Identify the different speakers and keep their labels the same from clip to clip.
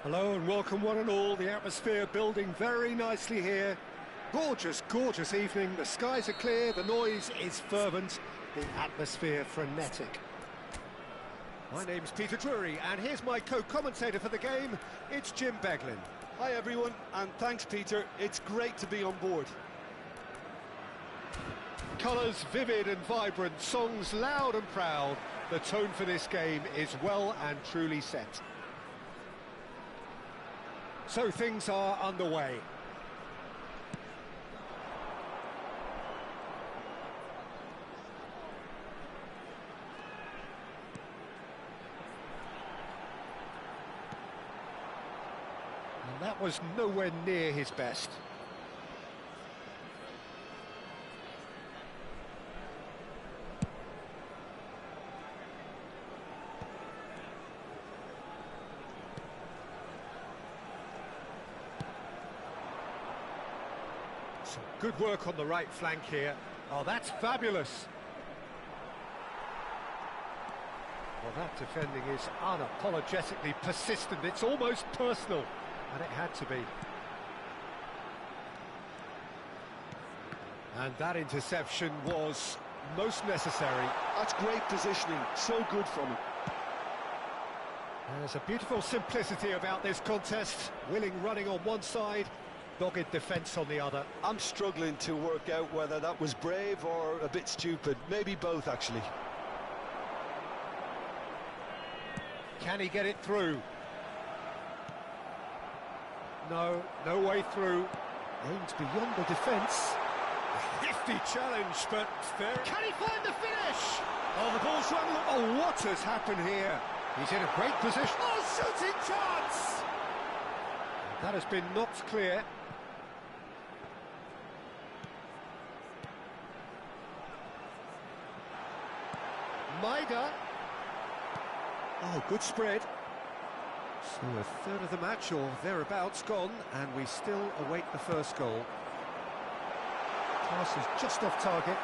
Speaker 1: Hello and welcome one and all. The atmosphere building very nicely here. Gorgeous, gorgeous evening. The skies are clear, the noise is fervent, the atmosphere frenetic. My name's Peter Drury and here's my co-commentator for the game. It's Jim Beglin.
Speaker 2: Hi everyone, and thanks Peter. It's great to be on board.
Speaker 1: Colours vivid and vibrant, songs loud and proud. The tone for this game is well and truly set. So things are underway. And that was nowhere near his best. Some good work on the right flank here. Oh, that's fabulous. Well, that defending is unapologetically persistent. It's almost personal, and it had to be. And that interception was most necessary.
Speaker 2: That's great positioning, so good from him.
Speaker 1: There's a beautiful simplicity about this contest. Willing running on one side, dogged defence on the other.
Speaker 2: I'm struggling to work out whether that was brave or a bit stupid. Maybe both, actually.
Speaker 1: Can he get it through? No, no way through. Aims beyond the defence. A hefty challenge, but fair. Can he find the finish? Oh, the ball's run. Oh, what has happened here? He's in a great position. Oh, shooting chance! That has been knocked clear. Maida. Oh, good spread. So a third of the match or thereabouts gone, and we still await the first goal. Pass is just off target.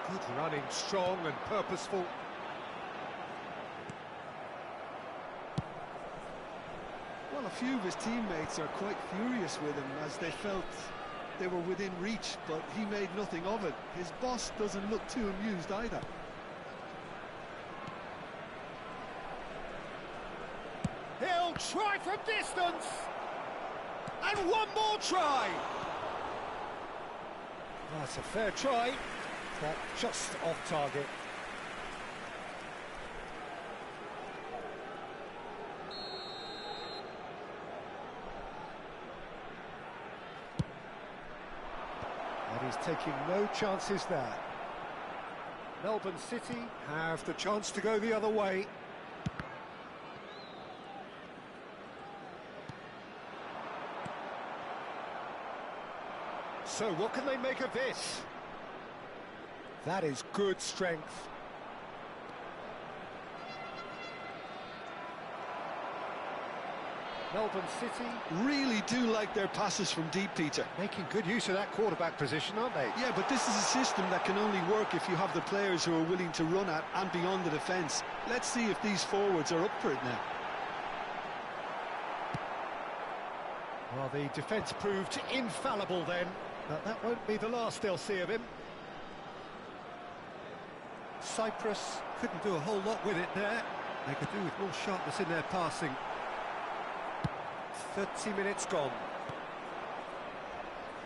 Speaker 1: Good running, strong and purposeful.
Speaker 2: Well, a few of his teammates are quite furious with him as they felt they were within reach, but he made nothing of it. His boss doesn't look too amused either.
Speaker 1: He'll try from distance! And one more try! Oh, that's a fair try, but just off target. And he's taking no chances there. Melbourne City have the chance to go the other way. So what can they make of this? That is good strength. Melbourne City
Speaker 2: Really do like their passes from deep, Peter.
Speaker 1: making good use of that quarterback position, aren't they?
Speaker 2: Yeah, but this is a system that can only work if you have the players who are willing to run at and beyond the defence. Let's see if these forwards are up for it now.
Speaker 1: Well, the defence proved infallible then, but that won't be the last they'll see of him. Cyprus couldn't do a whole lot with it there. They could do with more sharpness in their passing. 30 minutes gone.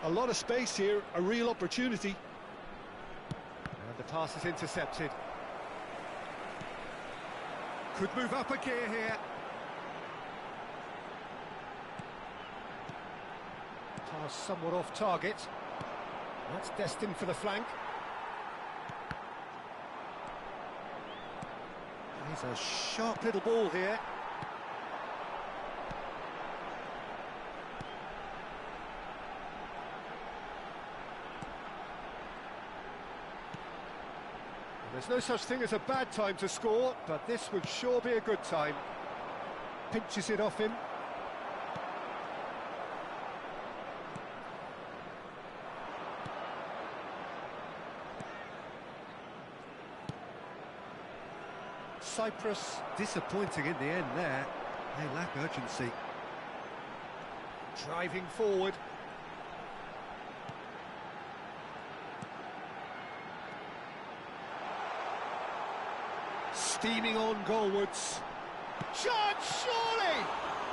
Speaker 2: A lot of space here, a real opportunity.
Speaker 1: And the pass is intercepted. Could move up a gear here. Pass somewhat off target. That's destined for the flank. He's a sharp little ball here. There's no such thing as a bad time to score, but this would sure be a good time. Pinches it off him. Cyprus disappointing in the end there. They lack urgency. Driving forward. Steaming on goalwards. Chance, surely!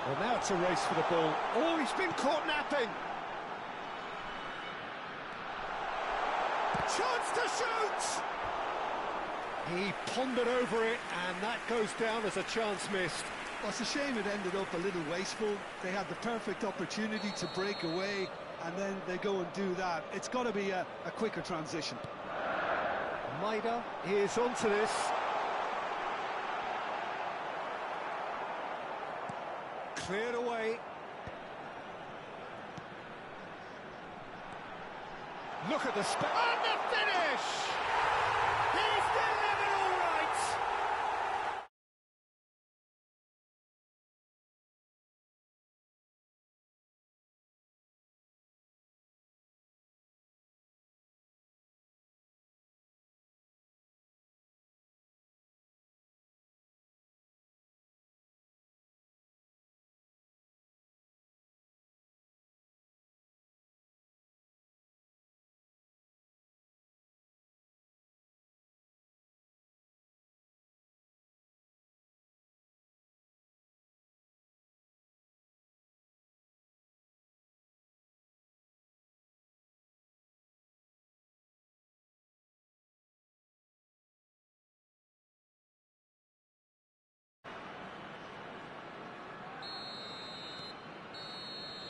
Speaker 1: Well, now it's a race for the ball. Oh, he's been caught napping. Chance to shoot! He pondered over it, and that goes down as a chance missed.
Speaker 2: Well, it's a shame it ended up a little wasteful. They had the perfect opportunity to break away, and then they go and do that. It's got to be a quicker transition.
Speaker 1: Maida is onto this. Cleared away. Look at the spin. And the finish! He's delivered all right!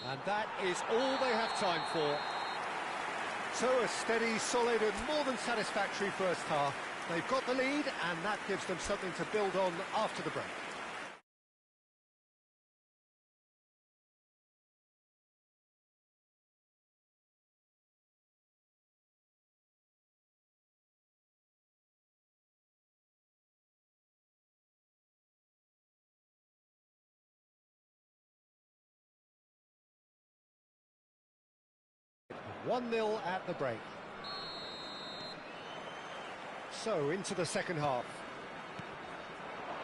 Speaker 1: And that is all they have time for. So a steady, solid and more than satisfactory first half. They've got the lead and that gives them something to build on after the break. One 1-0 at the break. So, into the second half.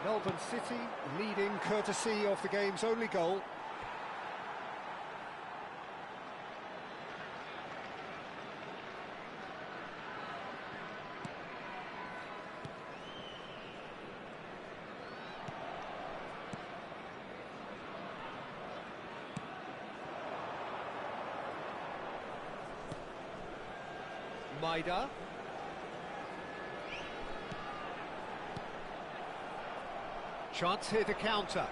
Speaker 1: Melbourne City leading courtesy of the game's only goal. Maida. Chance here to counter.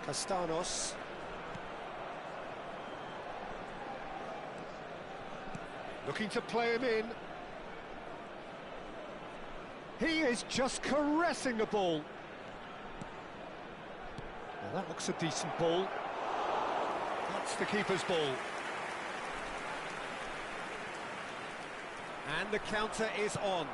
Speaker 1: Castanos. Looking to play him in. He is just caressing the ball. Well, that looks a decent ball. That's the keeper's ball. And the counter is on.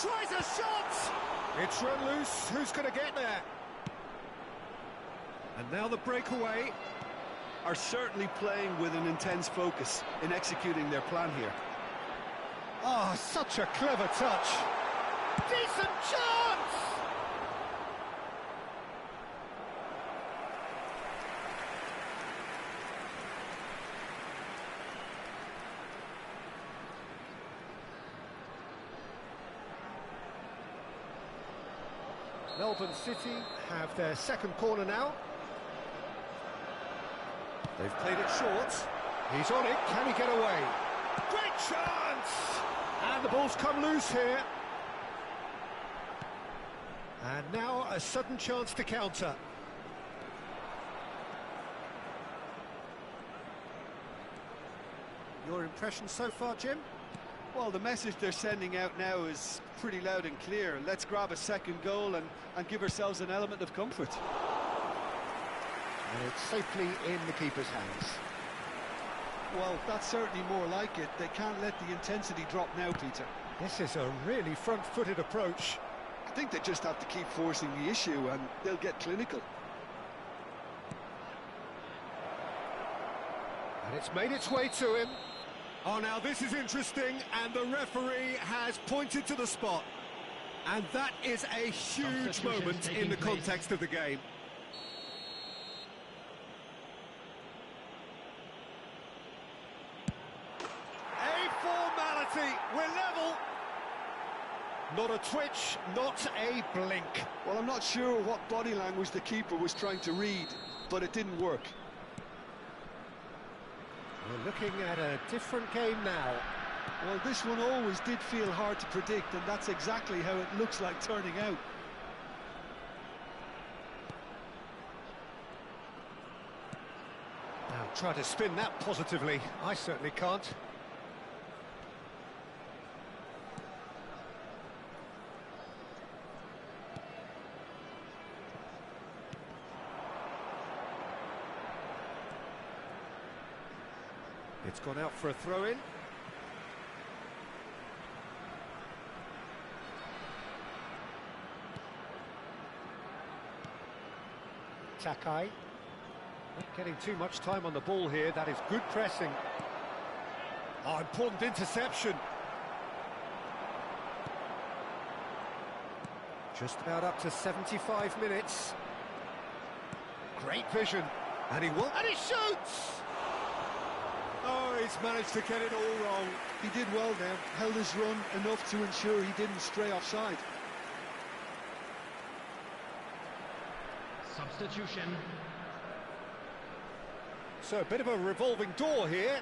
Speaker 1: Tries a shot! It's run loose, who's going to get there? And now the breakaway.
Speaker 2: Are certainly playing with an intense focus in executing their plan here.
Speaker 1: Oh, such a clever touch. Decent chance! Melbourne City have their second corner now. They've played it short. He's on it. Can he get away? Great chance! And the ball's come loose here. And now a sudden chance to counter. Your impression so far, Jim?
Speaker 2: Well, the message they're sending out now is pretty loud and clear. Let's grab a second goal and give ourselves an element of comfort.
Speaker 1: And it's safely in the keeper's hands.
Speaker 2: Well, that's certainly more like it. They can't let the intensity drop now, Peter.
Speaker 1: This is a really front-footed approach.
Speaker 2: I think they just have to keep forcing the issue and they'll get clinical.
Speaker 1: And it's made its way to him. Oh, now this is interesting, and the referee has pointed to the spot. And that is a huge moment in the context of the game. A formality, we're level. Not a twitch, not a blink.
Speaker 2: Well, I'm not sure what body language the keeper was trying to read, but it didn't work.
Speaker 1: We're looking at a different game now.
Speaker 2: Well, this one always did feel hard to predict, and that's exactly how it looks like turning out.
Speaker 1: Now, try to spin that positively. I certainly can't. It's gone out for a throw-in. Takai. Not getting too much time on the ball here. That is good pressing. Oh, important interception. Just about up to 75 minutes. Great vision. And he shoots! Oh, he's managed to get it all wrong.
Speaker 2: He did well there, held his run enough to ensure he didn't stray offside.
Speaker 3: Substitution.
Speaker 1: So a bit of a revolving door here.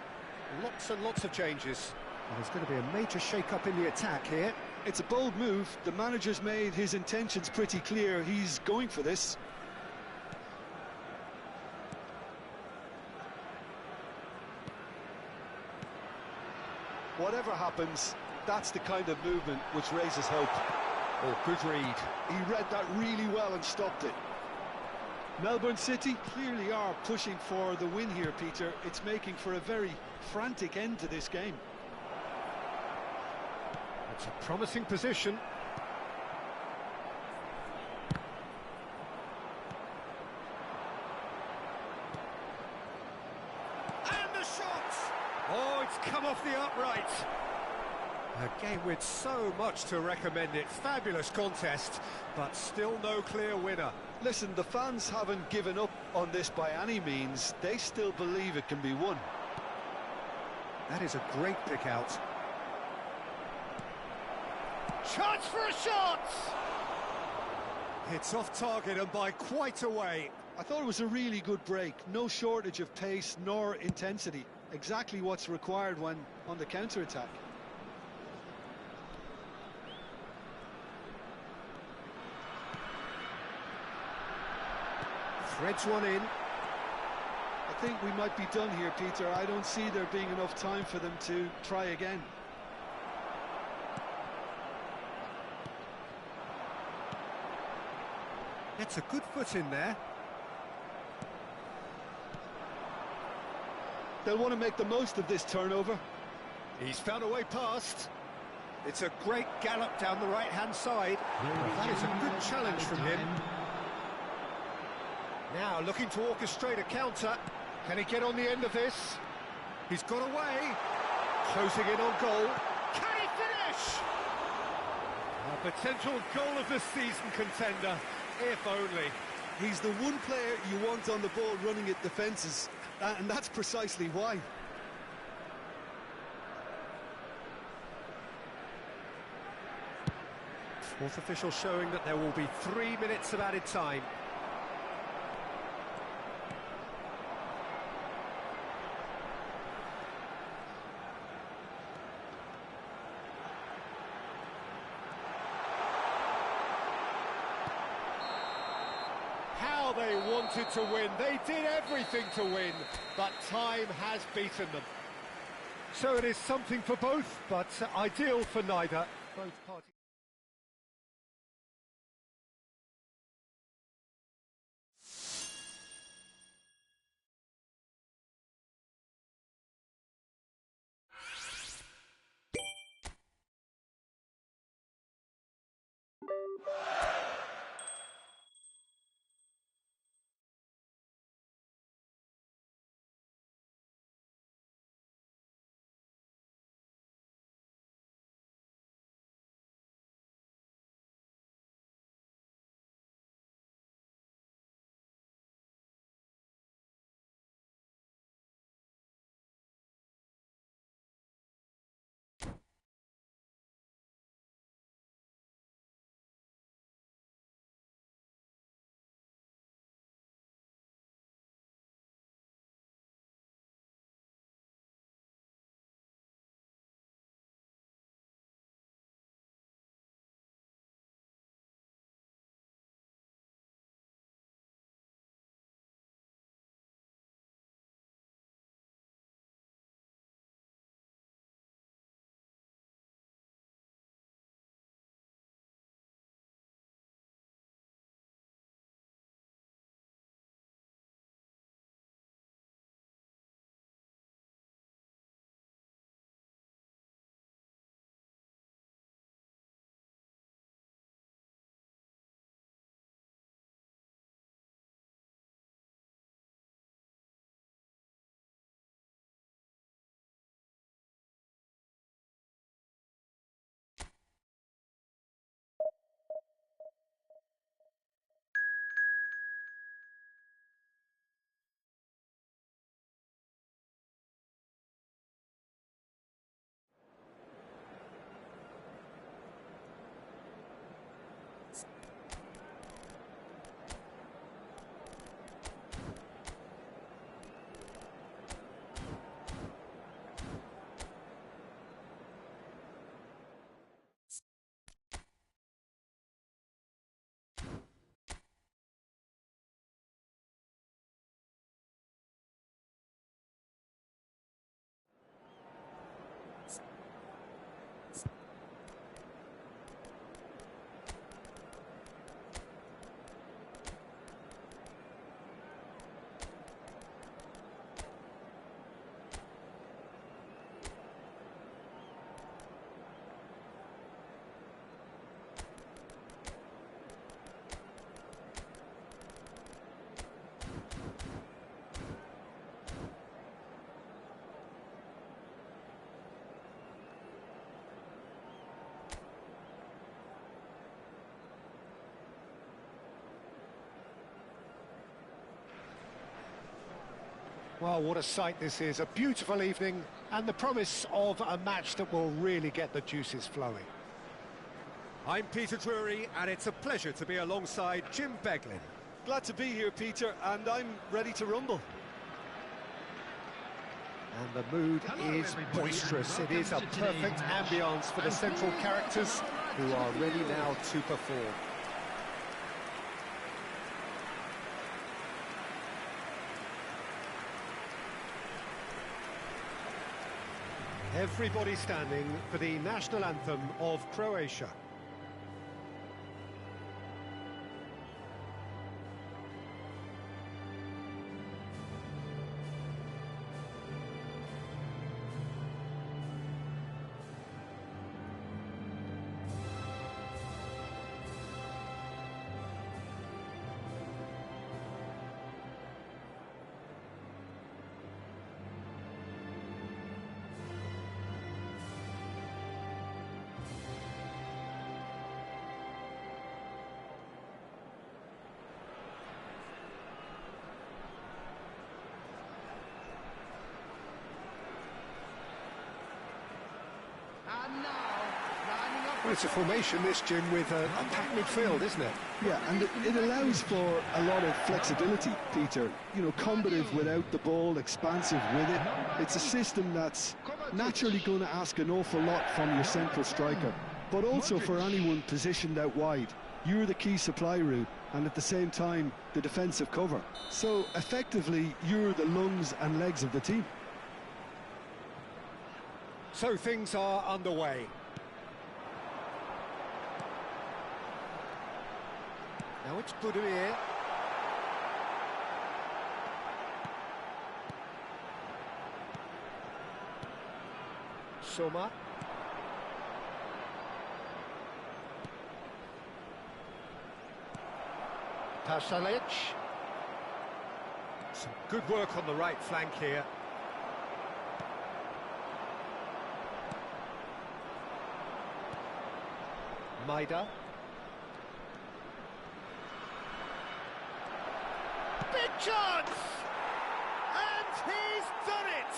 Speaker 1: Lots and lots of changes. Well, there's going to be a major shake-up in the attack here.
Speaker 2: It's a bold move. The manager's made his intentions pretty clear. He's going for this. Whatever happens, that's the kind of movement which raises hope.
Speaker 1: Oh, good read.
Speaker 2: He read that really well and stopped it. Melbourne City clearly are pushing for the win here, Peter. It's making for a very frantic end to this game.
Speaker 1: It's a promising position. And the shot! Oh, it's come off the upright. A game with so much to recommend it. Fabulous contest, but still no clear winner.
Speaker 2: Listen, the fans haven't given up on this by any means. They still believe it can be won.
Speaker 1: That is a great pick out. Chance for a shot! It's off target and by quite a way.
Speaker 2: I thought it was a really good break. No shortage of pace nor intensity. Exactly what's required when on the counter-attack.
Speaker 1: Threads one in.
Speaker 2: I think we might be done here, Peter. I don't see there being enough time for them to try again.
Speaker 1: Gets a good foot in there.
Speaker 2: They'll want to make the most of this turnover.
Speaker 1: He's found a way past. It's a great gallop down the right-hand side. That is a good challenge from him. Now looking to orchestrate a counter. Can he get on the end of this? He's got away. Closing in on goal. Can he finish? A potential goal of the season contender, if only.
Speaker 2: He's the one player you want on the ball running at defences, and that's precisely why.
Speaker 1: Fourth official showing that there will be 3 minutes of added time. How they wanted to win. They did everything to win, but time has beaten them. So it is something for both, but ideal for neither. Both parties. Well, what a sight this is. A beautiful evening and the promise of a match that will really get the juices flowing. I'm Peter Drury, and it's a pleasure to be alongside Jim Beglin.
Speaker 2: Glad to be here, Peter, and I'm ready to rumble.
Speaker 1: And the mood is boisterous. It is a perfect ambience for the central characters who are ready now to perform. Everybody standing for the national anthem of Croatia. Well, it's a formation, this, Jim, with a packed midfield, isn't it?
Speaker 2: Yeah, and it allows for a lot of flexibility, Peter. You know, combative without the ball, expansive with it. It's a system that's naturally going to ask an awful lot from your central striker, but also for anyone positioned out wide. You're the key supply route, and at the same time, the defensive cover. So, effectively, you're the lungs and legs of the team.
Speaker 1: So things are underway. Now it's Budimir. Soma. Pasalic. Some good work on the right flank here. Maida. Big chance! And he's done it!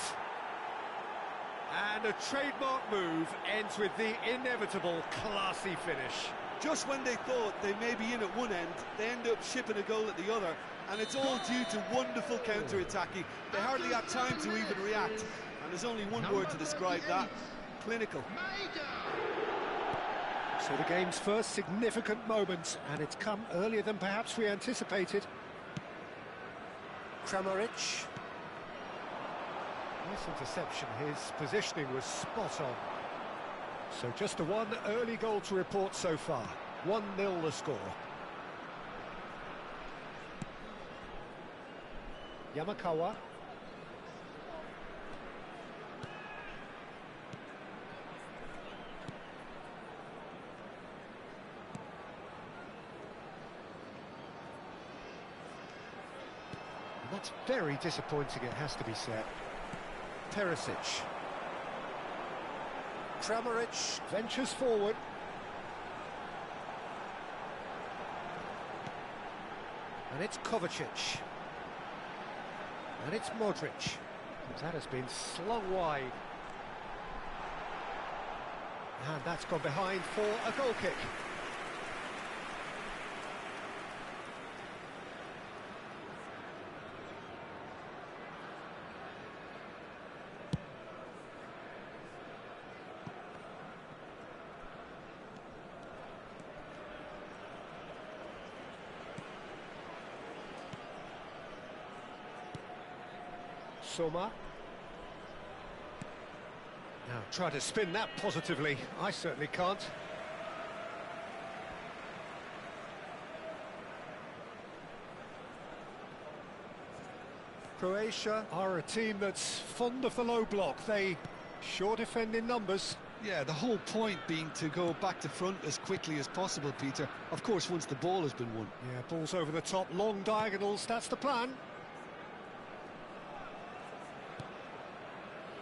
Speaker 1: And a trademark move ends with the inevitable classy finish.
Speaker 2: Just when they thought they may be in at one end, they end up shipping a goal at the other, and it's all due to wonderful counter-attacking. They hardly had time to even react, and there's only one word to describe that: clinical.
Speaker 1: So the game's first significant moment, and it's come earlier than perhaps we anticipated. Kramaric. Nice interception, his positioning was spot on. So just the one early goal to report so far. 1-0 the score. Yamakawa. That's very disappointing, it has to be said. Perisic. Kramaric ventures forward. And it's Kovacic. And it's Modric. That has been slung wide. And that's gone behind for a goal kick. Soma. Now try to spin that positively. I certainly can't. Croatia are a team that's fond of the low block. They sure defend in numbers.
Speaker 2: Yeah, the whole point being to go back to front as quickly as possible, Peter. Of course, once the ball has been won.
Speaker 1: Yeah, balls over the top, long diagonals, that's the plan.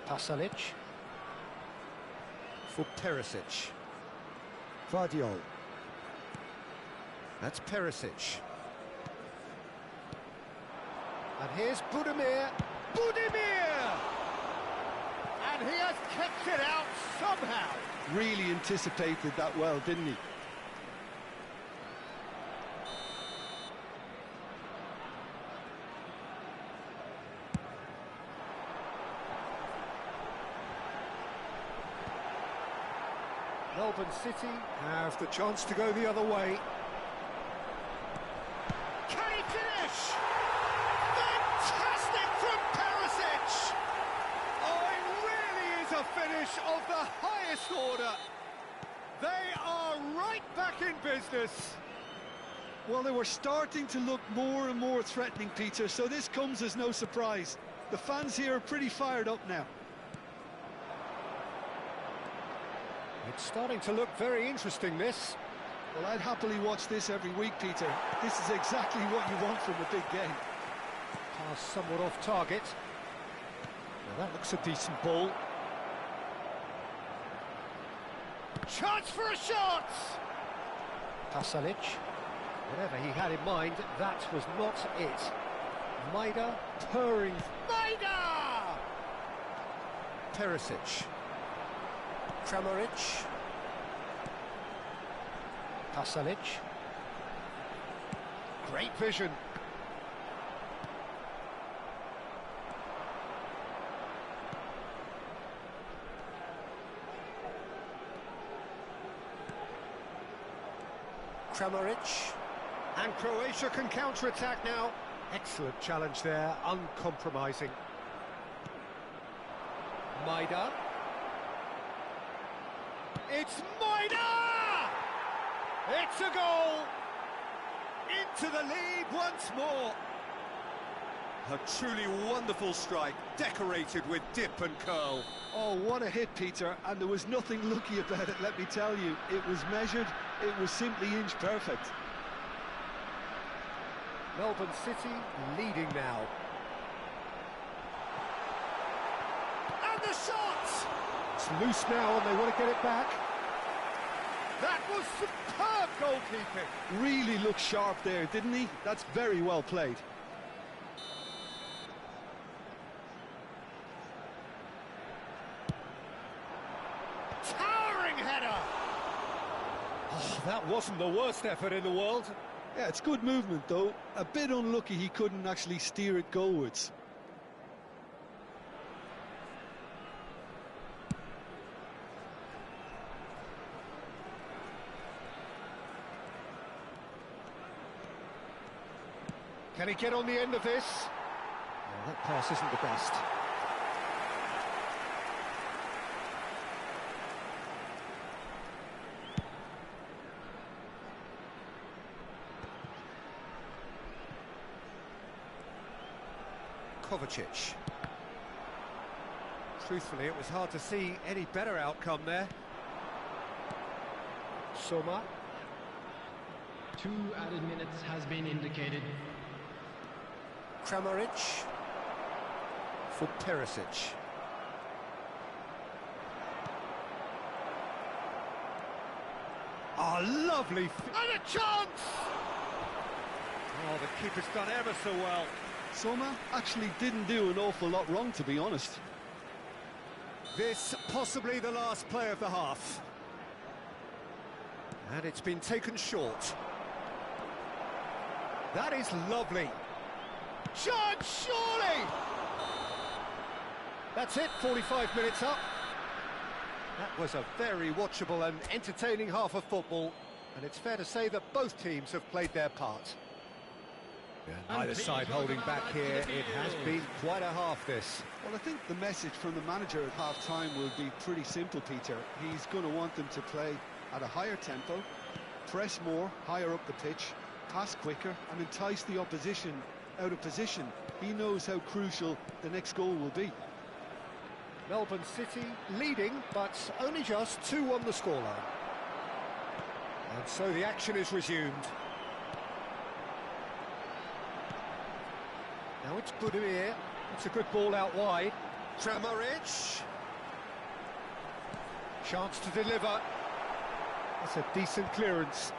Speaker 1: Pasalic. For Perisic. Vardiol. That's Perisic. And here's Budimir. Budimir! And he has kept it out somehow.
Speaker 2: Really anticipated that well, didn't he?
Speaker 1: Melbourne City have the chance to go the other way. Can he finish? Fantastic from Perisic! Oh, it really is a finish of the highest order. They are right back in business.
Speaker 2: Well, they were starting to look more and more threatening, Peter, so this comes as no surprise. The fans here are pretty fired up now.
Speaker 1: It's starting to look very interesting, this.
Speaker 2: Well, I'd happily watch this every week, Peter. This is exactly what you want from a big game.
Speaker 1: Pass somewhat off target. Well, that looks a decent ball. Chance for a shot! Pasalic. Whatever he had in mind, that was not it. Maida purring. Maida! Perisic. Kramaric. Pasalic. Great vision. Kramaric. And Croatia can counter-attack now. Excellent challenge there, uncompromising. Maida. It's Maida! It's a goal! Into the lead once more. A truly wonderful strike, decorated with dip and curl.
Speaker 2: Oh, what a hit, Peter, and there was nothing lucky about it, let me tell you. It was measured, it was simply inch perfect.
Speaker 1: Melbourne City leading now. And the shot! It's loose now and they want to get it back. That was superb goalkeeping.
Speaker 2: Really looked sharp there, didn't he? That's very well played.
Speaker 1: Towering header! Oh, that wasn't the worst effort in the world.
Speaker 2: Yeah, it's good movement, though. A bit unlucky he couldn't actually steer it goalwards.
Speaker 1: Can he get on the end of this? Oh, that pass isn't the best. Kovacic. Truthfully, it was hard to see any better outcome there. Soma.
Speaker 3: 2 added minutes has been indicated.
Speaker 1: Kramaric for Perisic. Oh, lovely! And a chance! Oh, the keeper's done ever so well.
Speaker 2: Soma actually didn't do an awful lot wrong, to be honest.
Speaker 1: This possibly the last play of the half. And it's been taken short. That is lovely. Chance, surely! That's it, 45 minutes up. That was a very watchable and entertaining half of football, and it's fair to say that both teams have played their part. Either side holding back here, it has been quite a half, this.
Speaker 2: Well, I think the message from the manager at half-time will be pretty simple, Peter. He's going to want them to play at a higher tempo, press more, higher up the pitch, pass quicker, and entice the opposition out of position. He knows how crucial the next goal will be.
Speaker 1: Melbourne City leading, but only just 2 on the scoreline. And so the action is resumed. Now it's Budimir. It's a good ball out wide. Kramaric. Chance to deliver. That's a decent clearance.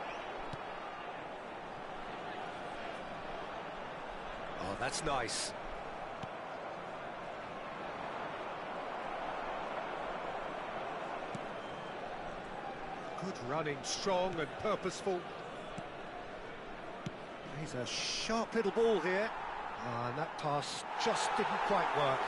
Speaker 1: Oh, that's nice. Good running, strong and purposeful. He's a sharp little ball here. And that pass just didn't quite work.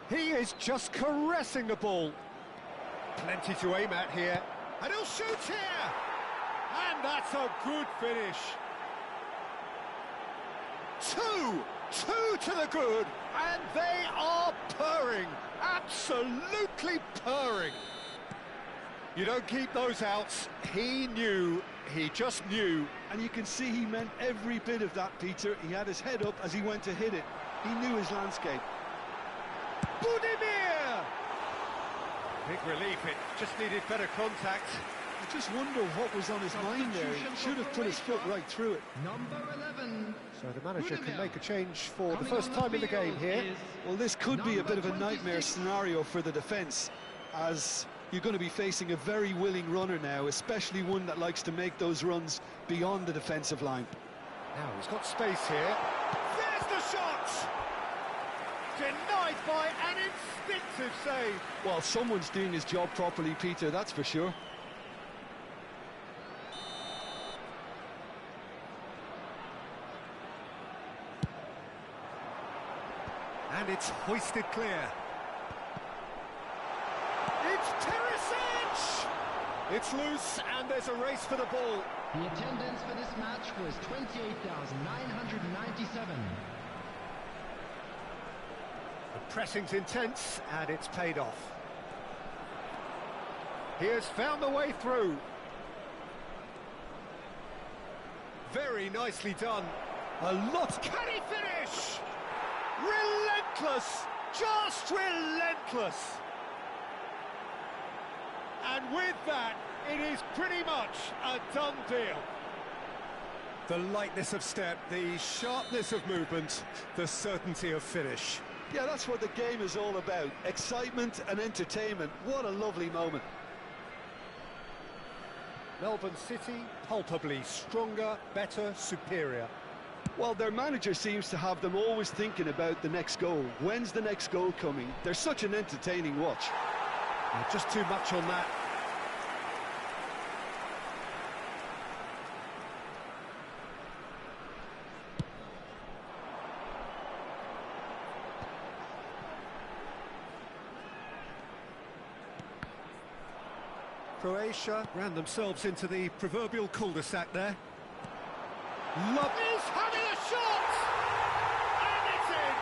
Speaker 1: He is just caressing the ball. Plenty to aim at here. And he'll shoot here! And that's a good finish. Two to the good, and they are purring, absolutely purring. You don't keep those outs. He knew, he just knew.
Speaker 2: And you can see he meant every bit of that, Peter. He had his head up as he went to hit it. He knew his landscape.
Speaker 1: Budimir! Big relief, it just needed better contact.
Speaker 2: I just wonder what was on his mind there. He should have put his foot right through it.
Speaker 3: Number 11.
Speaker 1: So the manager can make a change for the first time in the game here.
Speaker 2: Well, this could be a bit of a nightmare scenario for the defence, as you're going to be facing a very willing runner now, especially one that likes to make those runs beyond the defensive line.
Speaker 1: Now he's got space here. There's the shot! Denied by an instinctive save.
Speaker 2: Well, someone's doing his job properly, Peter, that's for sure.
Speaker 1: And it's hoisted clear. It's Perisic! It's loose, and there's a race for the ball.
Speaker 3: The attendance for this match was 28,997.
Speaker 1: The pressing's intense, and it's paid off. He has found the way through. Very nicely done. A lot. Can he finish? Relentless! Just relentless! And with that, it is pretty much a done deal. The lightness of step, the sharpness of movement, the certainty of finish.
Speaker 2: Yeah, that's what the game is all about. Excitement and entertainment. What a lovely moment.
Speaker 1: Melbourne City, palpably stronger, better, superior.
Speaker 2: Well, their manager seems to have them always thinking about the next goal. When's the next goal coming? They're such an entertaining watch.
Speaker 1: Just too much on that. Croatia ran themselves into the proverbial cul-de-sac there. He's having a shot! And it's in!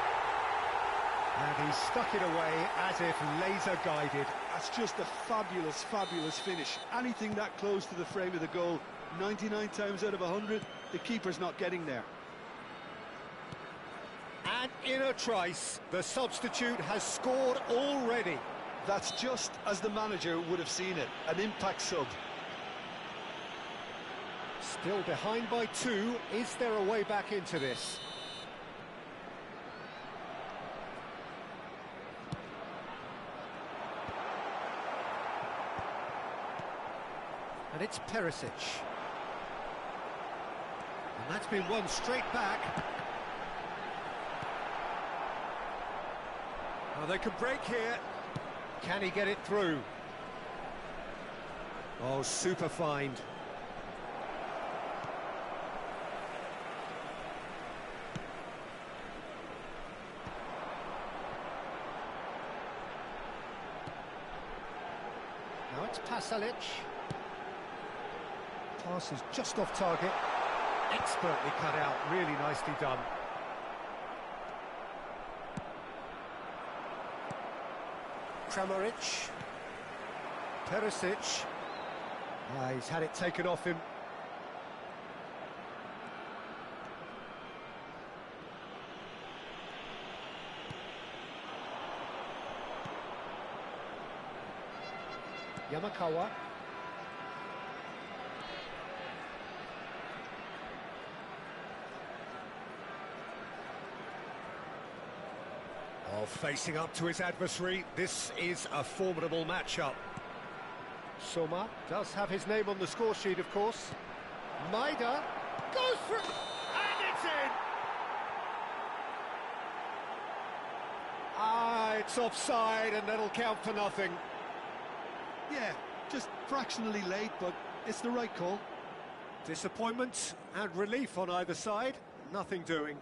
Speaker 1: And he stuck it away as if laser-guided.
Speaker 2: That's just a fabulous, fabulous finish. Anything that close to the frame of the goal, 99 times out of 100, the keeper's not getting there.
Speaker 1: And in a trice, the substitute has scored already.
Speaker 2: That's just as the manager would have seen it, an impact sub.
Speaker 1: Still behind by 2. Is there a way back into this? And it's Perisic. And that's been won straight back. Oh, they can break here. Can he get it through? Oh, super find. Now it's Pasalic. Pass is just off target. Expertly cut out, really nicely done. Kramaric. Perisic. He's had it taken off him. Yamakawa. Oh, facing up to his adversary, this is a formidable matchup. Soma does have his name on the score sheet, of course. Maida goes for it, and it's in! It's offside, and that'll count for nothing.
Speaker 2: Yeah, just fractionally late, but it's the right call.
Speaker 1: Disappointment and relief on either side, nothing doing.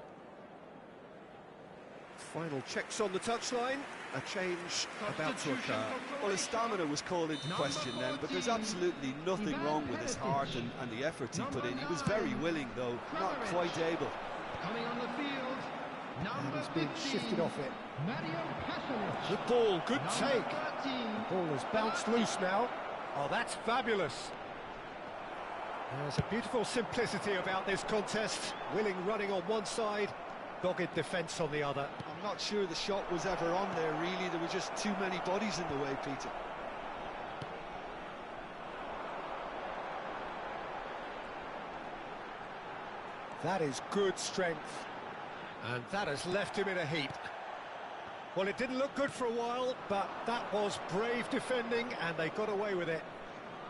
Speaker 1: Final checks on the touchline, a change about to occur.
Speaker 2: Well, his stamina was called into question then, but there's absolutely nothing wrong with his heart and the efforts he put in. He was very willing, though, not quite able.
Speaker 3: Coming on the field,
Speaker 1: And he's been
Speaker 3: 15,
Speaker 1: shifted off it.
Speaker 3: Mario Pasalic.
Speaker 1: Good ball, good take.
Speaker 3: 13,
Speaker 1: The ball has bounced loose now. Oh, that's fabulous. There's a beautiful simplicity about this contest. Willing running on one side, dogged defence on the other.
Speaker 2: I'm not sure the shot was ever on there, really. There were just too many bodies in the way, Peter.
Speaker 1: That is good strength. And that has left him in a heap. Well, it didn't look good for a while, but that was brave defending, and they got away with it.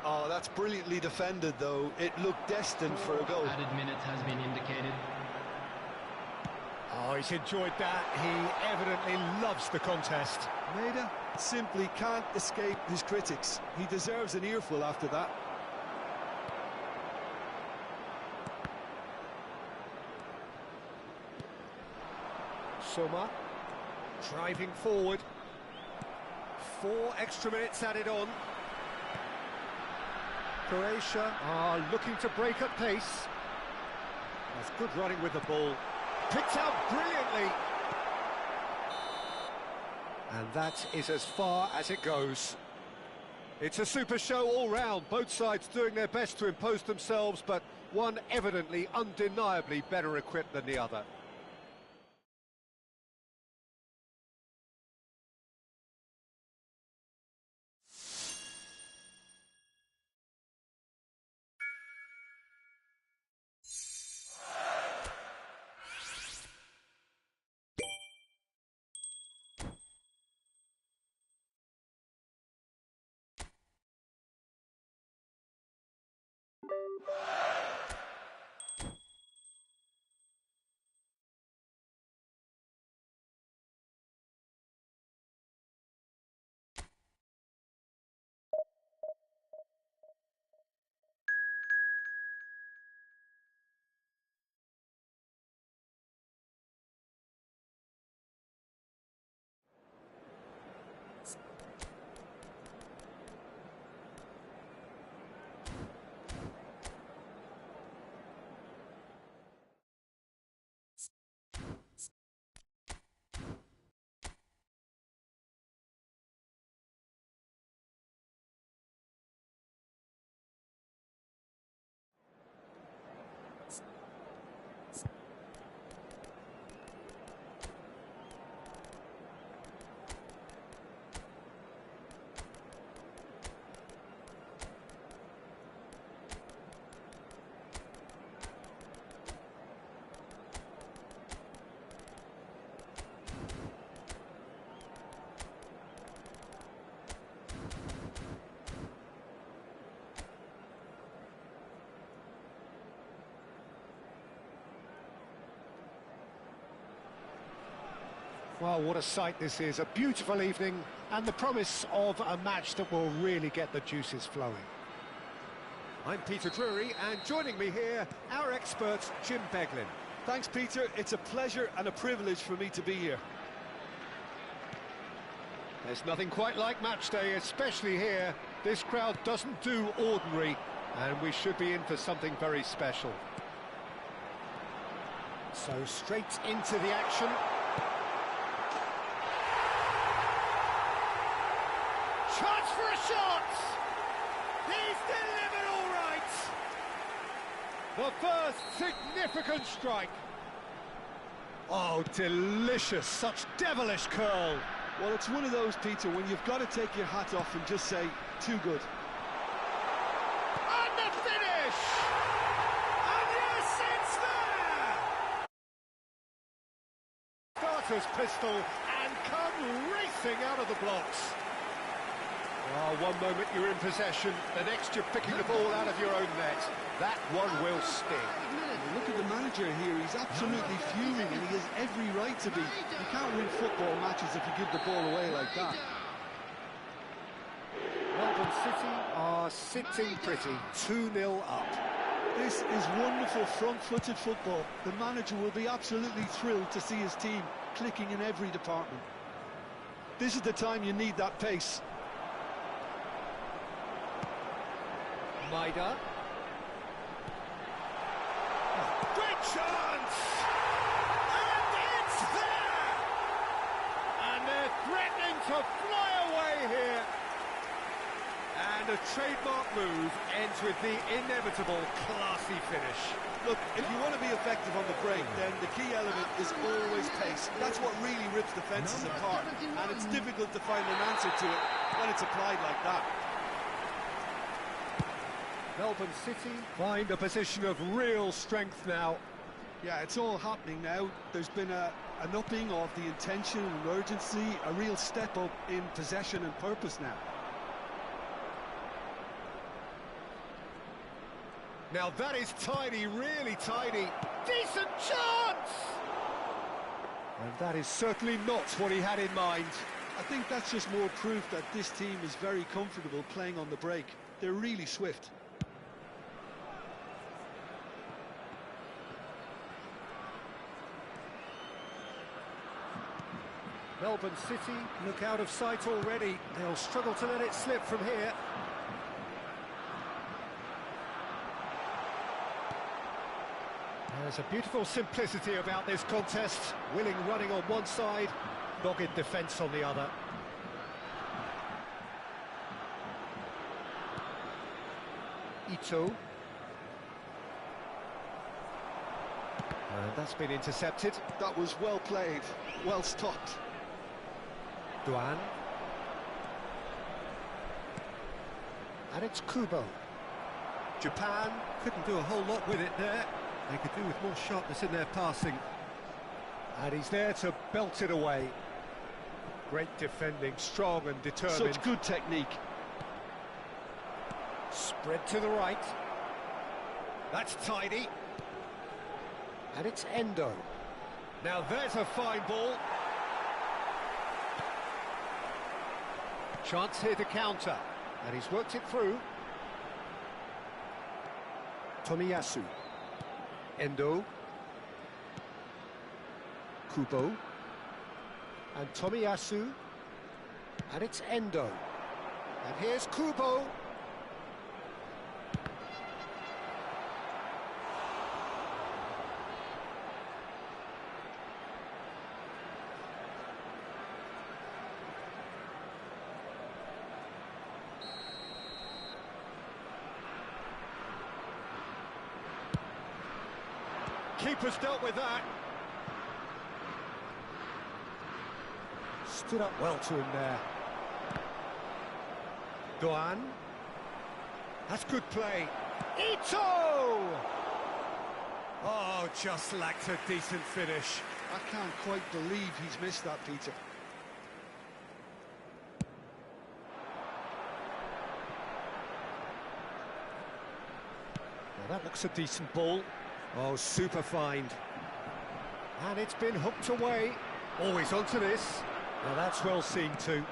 Speaker 2: Oh, that's brilliantly defended, though. It looked destined for a goal.
Speaker 3: Added minutes has been indicated.
Speaker 1: Oh, he's enjoyed that. He evidently loves the contest.
Speaker 2: Maida simply can't escape his critics. He deserves an earful after that.
Speaker 1: Soma driving forward. 4 extra minutes added on. Croatia are looking to break at pace. That's good running with the ball. Picked out brilliantly. And that is as far as it goes. It's a super show all round, both sides doing their best to impose themselves, but one evidently, undeniably better equipped than the other. Well, what a sight this is. A beautiful evening and the promise of a match that will really get the juices flowing. I'm Peter Drury, and joining me here, our expert, Jim Beglin.
Speaker 2: Thanks, Peter. It's a pleasure and a privilege for me to be here.
Speaker 1: There's nothing quite like match day, especially here. This crowd doesn't do ordinary, and we should be in for something very special. So straight into the action. Chance for a shot! He's delivered all right! The first significant strike. Oh, delicious, such devilish curl.
Speaker 2: Well, it's one of those, Peter, when you've got to take your hat off and just say, too good.
Speaker 1: And the finish! And yes, it's there! Starter's pistol and come racing out of the blocks. Oh, Well, one moment you're in possession, the next you're picking the ball out of your own net. That one will sting.
Speaker 2: Look at the manager here, he's absolutely fuming and he has every right to be. You can't win football matches if you give the ball away like that.
Speaker 1: Melbourne City are sitting pretty, 2-0 up.
Speaker 2: This is wonderful front-footed football. The manager will be absolutely thrilled to see his team clicking in every department. This is the time you need that pace.
Speaker 1: Maida. Great chance! And it's there! And they're threatening to fly away here. And a trademark move ends with the inevitable classy finish.
Speaker 2: Look, if you want to be effective on the break, then the key element is always pace. That's what really rips defences apart, and it's difficult to find an answer to it when it's applied like that.
Speaker 1: Melbourne City find a position of real strength now.
Speaker 2: Yeah, it's all happening now. There's been an upping of the intention and urgency, a real step up in possession and purpose now.
Speaker 1: Now that is tidy, really tidy. Decent chance! And that is certainly not what he had in mind.
Speaker 2: I think that's just more proof that this team is very comfortable playing on the break. They're really swift.
Speaker 1: Melbourne City look out of sight already. They'll struggle to let it slip from here. There's a beautiful simplicity about this contest. Willing running on one side, dogged defence on the other. Ito. And that's been intercepted.
Speaker 2: That was well played, well stopped.
Speaker 1: Duan. And it's Kubo. Japan couldn't do a whole lot with it there. They could do with more sharpness in their passing. And he's there to belt it away. Great defending, strong and determined.
Speaker 2: Such good technique.
Speaker 1: Spread to the right. That's tidy. And it's Endo. Now there's a fine ball. Chance here to counter. And he's worked it through. Tomiyasu. Endo. Kubo. And Tomiyasu. And it's Endo. And here's Kubo. Keeper's dealt with that. Stood up well to him there. Duan. That's good play. Ito! Oh, just lacked a decent finish.
Speaker 2: I can't quite believe he's missed that, Peter.
Speaker 1: Now that looks a decent ball. Oh, super find. And it's been hooked away. Always onto this. Now that's well seen too.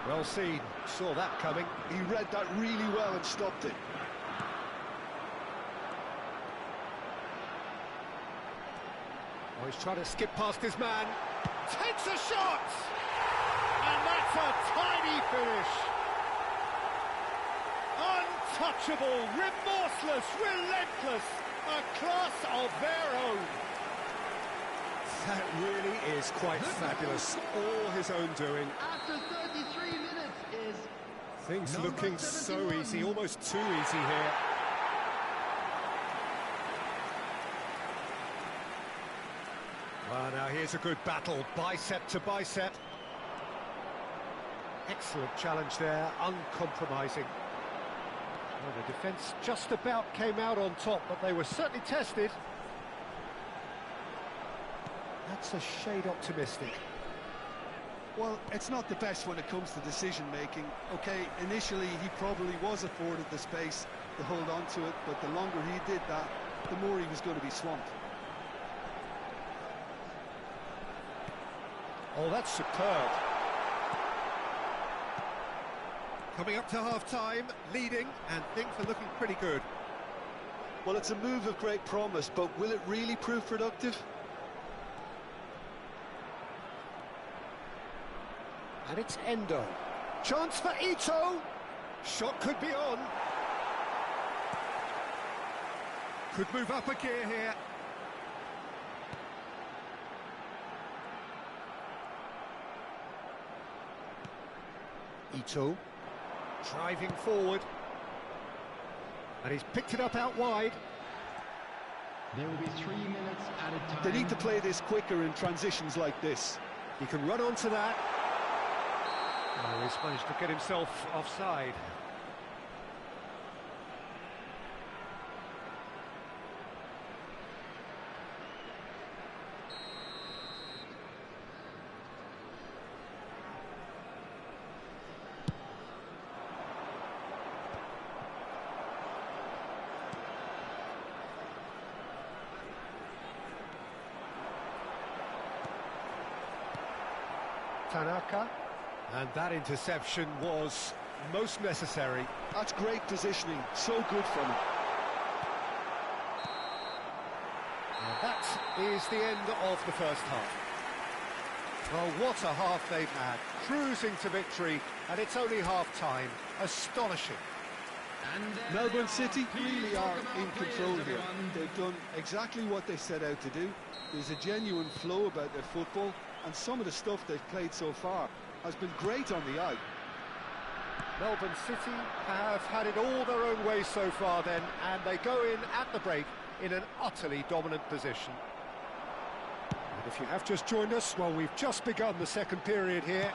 Speaker 1: Well seen. Saw that coming.
Speaker 2: He read that really well and stopped it.
Speaker 1: Oh, he's trying to skip past his man. Takes a shot! And that's a tiny finish. Untouchable, remorseless, relentless, a class of their own. That really is quite fabulous, all his own doing.
Speaker 3: After 33 minutes is
Speaker 1: Things looking so easy, almost too easy here. Well, now here's a good battle, bicep to bicep. Excellent challenge there, uncompromising. Well, the defence just about came out on top, but they were certainly tested. That's a shade optimistic.
Speaker 2: Well, it's not the best when it comes to decision-making. Okay, initially he probably was afforded the space to hold on to it, but the longer he did that, the more he was going to be swamped.
Speaker 1: Oh, that's superb. Coming up to half-time, leading, and things are looking pretty good.
Speaker 2: Well, it's a move of great promise, but will it really prove productive?
Speaker 1: And it's Endo. Chance for Ito. Shot could be on. Could move up a gear here. Ito. Driving forward. And he's picked it up out wide.
Speaker 3: There will be 3 minutes added time.
Speaker 2: They need to play this quicker in transitions like this.
Speaker 1: He can run onto that. Oh, he's managed to get himself offside. Tanaka. And that interception was most necessary.
Speaker 2: That's great positioning, so good from him.
Speaker 1: And that is the end of the first half. Well, what a half they've had. Cruising to victory, and it's only half-time. Astonishing.
Speaker 2: Melbourne City really are in control here. They've done exactly what they set out to do. There's a genuine flow about their football, and some of the stuff they've played so far has been great on the eye.
Speaker 1: Melbourne City have had it all their own way so far then, and they go in at the break in an utterly dominant position. And if you have just joined us, well, we've just begun the second period here.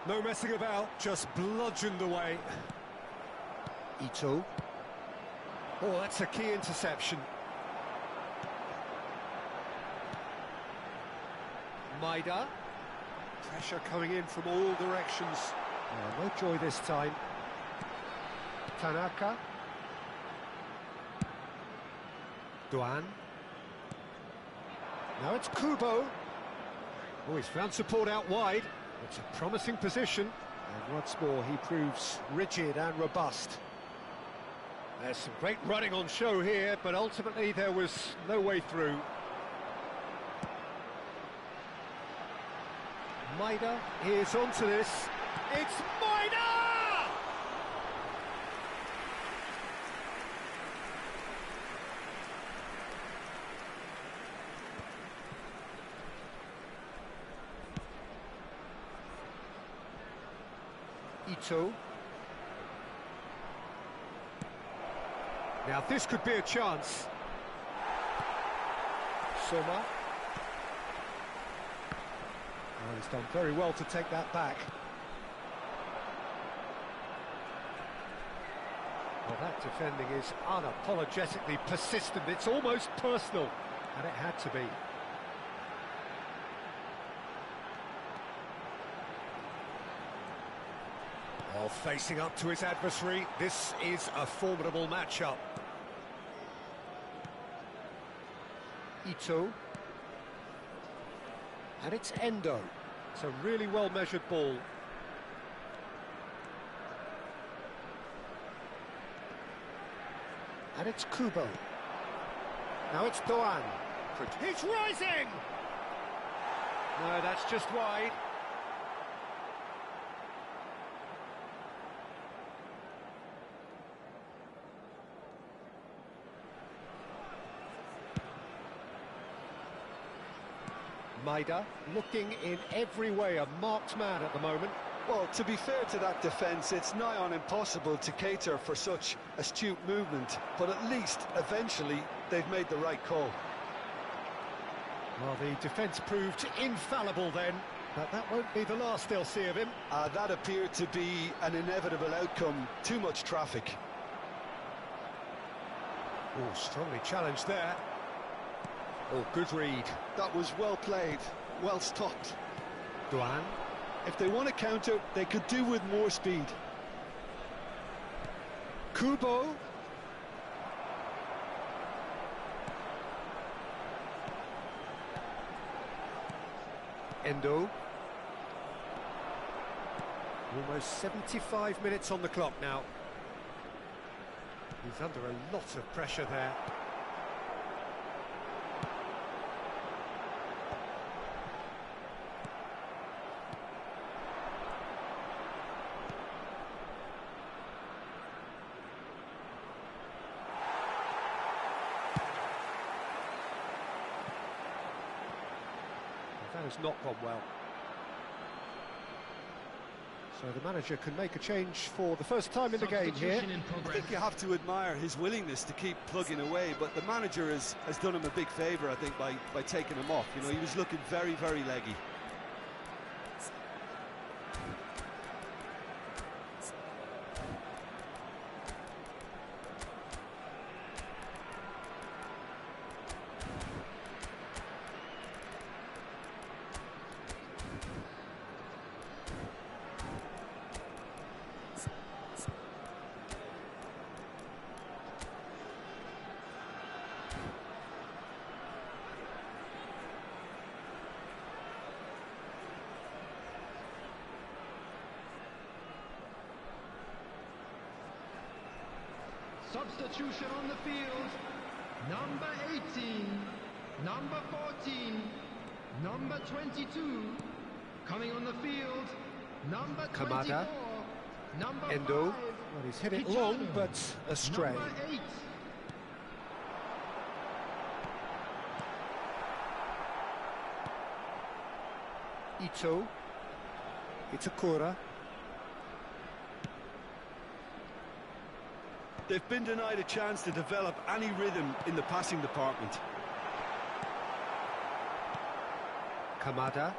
Speaker 1: No messing about, just bludgeoned away. Ito. Oh, that's a key interception. Maida. Pressure coming in from all directions. Oh, no joy this time. Tanaka. Duan. Now it's Kubo. Oh, he's found support out wide. It's a promising position. And once more, he proves rigid and robust. There's some great running on show here, but ultimately there was no way through. Maida is onto this. It's Maida! Ito. Now this could be a chance. Soma. Oh, he's done very well to take that back. Well, that defending is unapologetically persistent. It's almost personal, and it had to be. Well, facing up to his adversary, this is a formidable matchup. Ito. And it's Endo. It's a really well-measured ball. And it's Kubo. Now it's Doan. He's rising! No, that's just wide. Maida looking in every way a marked man at the moment.
Speaker 2: Well, to be fair to that defence, it's nigh on impossible to cater for such astute movement, but at least, eventually, they've made the right call.
Speaker 1: Well, the defence proved infallible then, but that won't be the last they'll see of him.
Speaker 2: That appeared to be an inevitable outcome. Too much traffic.
Speaker 1: Oh, strongly challenged there. Oh, good read.
Speaker 2: That was well played. well stopped.
Speaker 1: Duan.
Speaker 2: If they want to counter, they could do with more speed.
Speaker 1: Kubo. Endo. Almost 75 minutes on the clock now. He's under a lot of pressure there. That has not gone well. So the manager can make a change for the first time in the game here.
Speaker 2: I think you have to admire his willingness to keep plugging away, but the manager has done him a big favour, I think, by taking him off. You know, he was looking very, very leggy.
Speaker 3: Substitution on the field. Number 18, number 14, number 22. Coming on the field, number 24,
Speaker 1: Kamada.
Speaker 3: number
Speaker 1: Endo.
Speaker 3: 5.
Speaker 1: Well, he's hit it long, but astray.
Speaker 3: Number 8.
Speaker 1: Ito. Itakura.
Speaker 2: They've been denied a chance to develop any rhythm in the passing department.
Speaker 1: Kamada.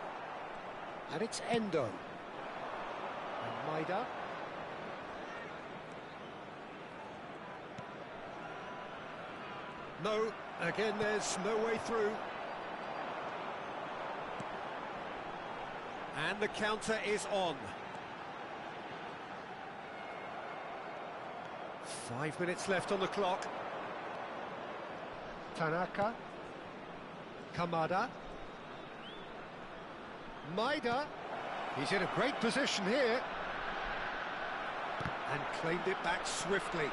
Speaker 1: And it's Endo. And Maida. No, again there's no way through. And the counter is on. 5 minutes left on the clock. Tanaka. Kamada. Maida. He's in a great position here. And claimed it back swiftly.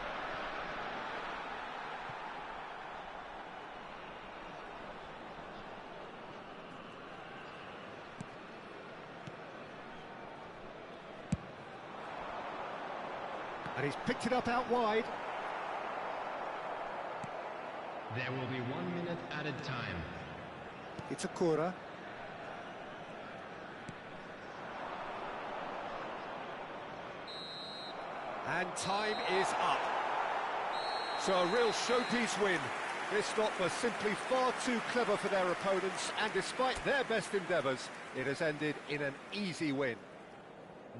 Speaker 1: And he's picked it up out wide.
Speaker 3: There will be 1 minute added time.
Speaker 1: Itakura. And time is up. So a real showpiece win. This lot was simply far too clever for their opponents, and despite their best endeavours, it has ended in an easy win.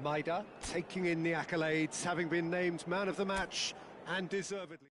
Speaker 1: Maida taking in the accolades, having been named man of the match, and deservedly.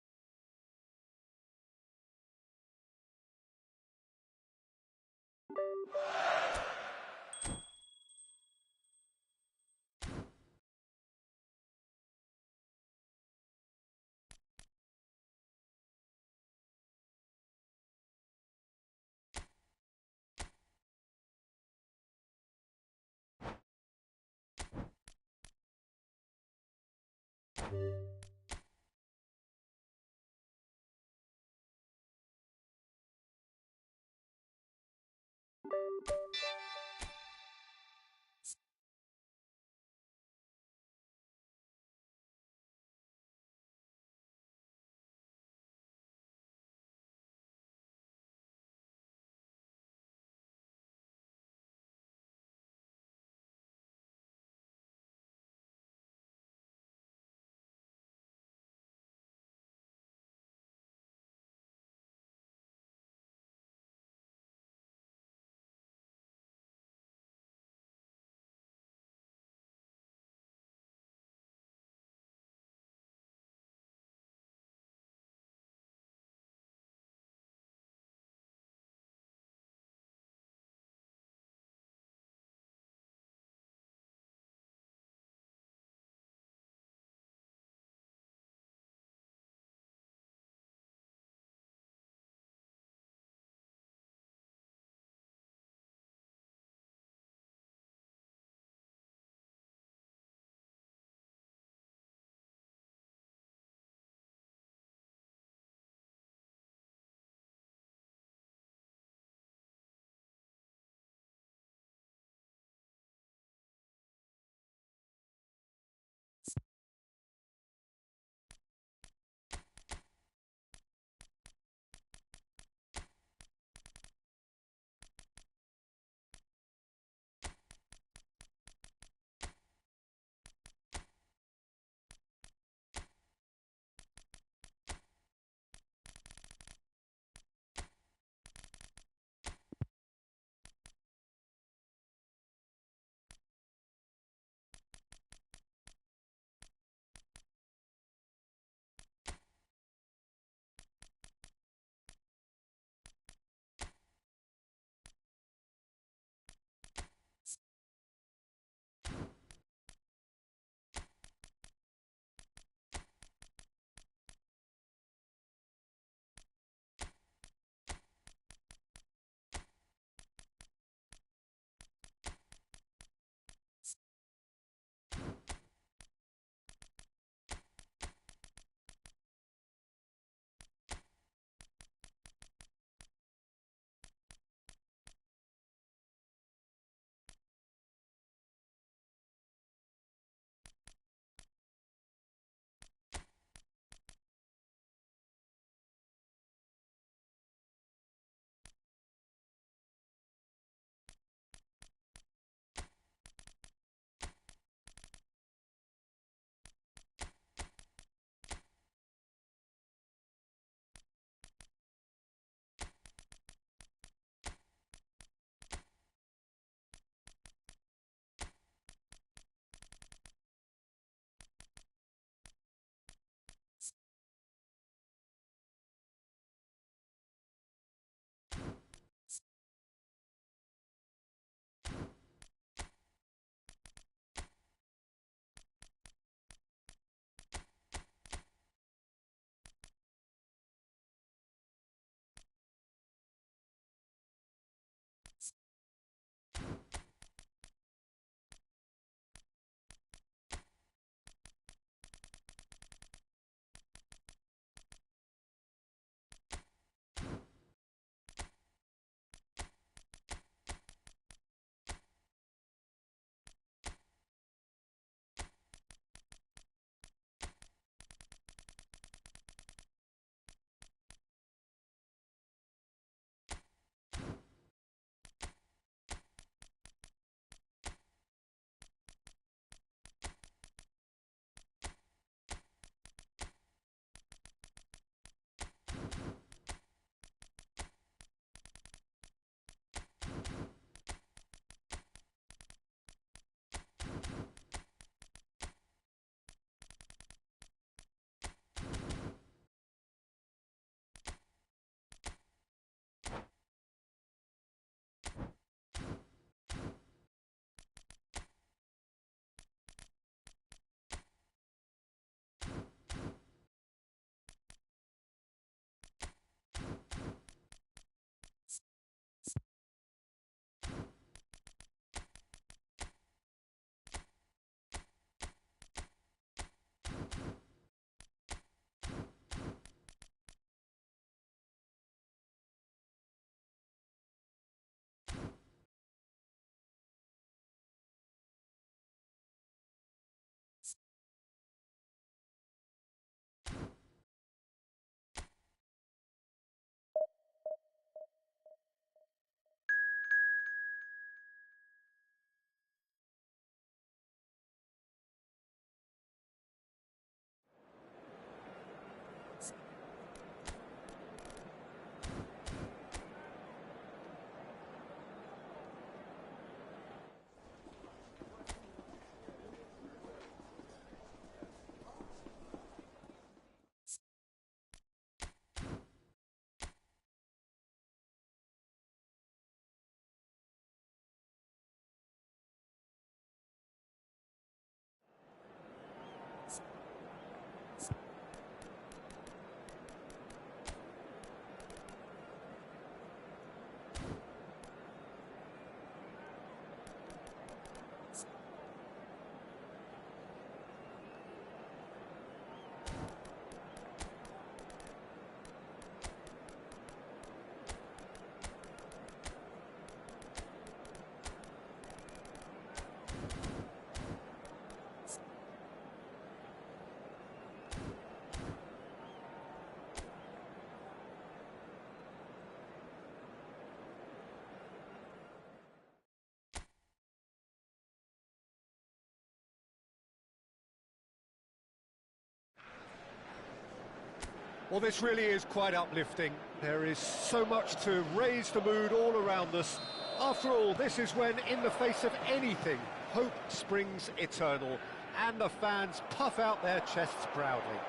Speaker 1: Well, this really is quite uplifting. There is so much to raise the mood all around us. After all, this is when, in the face of anything, hope springs eternal, and the fans puff out their chests proudly.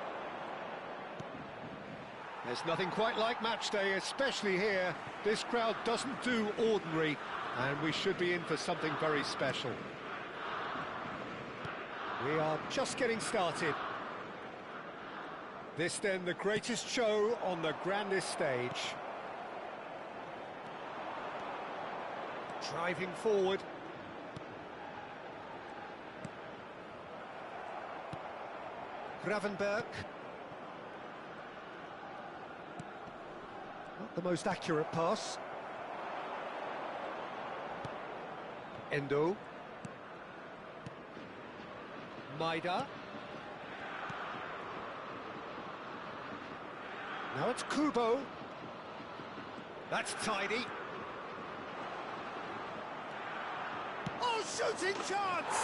Speaker 1: There's nothing quite like match day, especially here. This crowd doesn't do ordinary, and we should be in for something very special. We are just getting started. This then the greatest show on the grandest stage. Driving forward. Gravenberg. Not the most accurate pass. Endo. Maida. Now it's Kubo. That's tidy. Oh, shooting chance!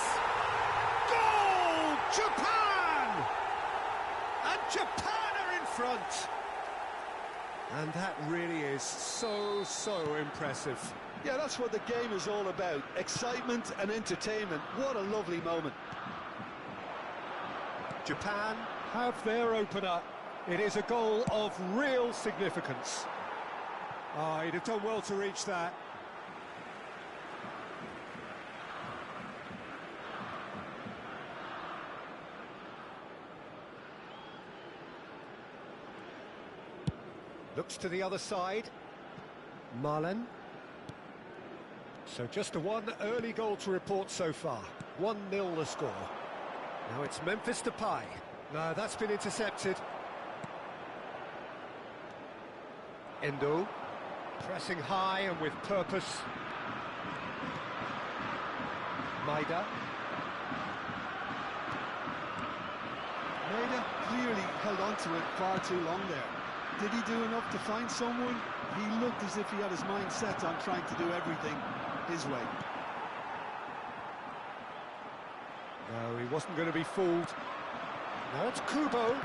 Speaker 1: Goal! Japan! And Japan are in front. And that really is so impressive.
Speaker 2: Yeah, that's what the game is all about. Excitement and entertainment. What a lovely moment.
Speaker 1: Japan have their opener. It is a goal of real significance. Oh, he'd have done well to reach that. Looks to the other side. Marlen. So just a one early goal to report so far. 1-0 the score. Now it's Memphis Depay. No, that's been intercepted. Endo. Pressing high and with purpose. Maida.
Speaker 2: Maida clearly held on to it far too long there. Did he do enough to find someone? He looked as if he had his mind set on trying to do everything his way.
Speaker 1: No, he wasn't going to be fooled. Now it's Kubo.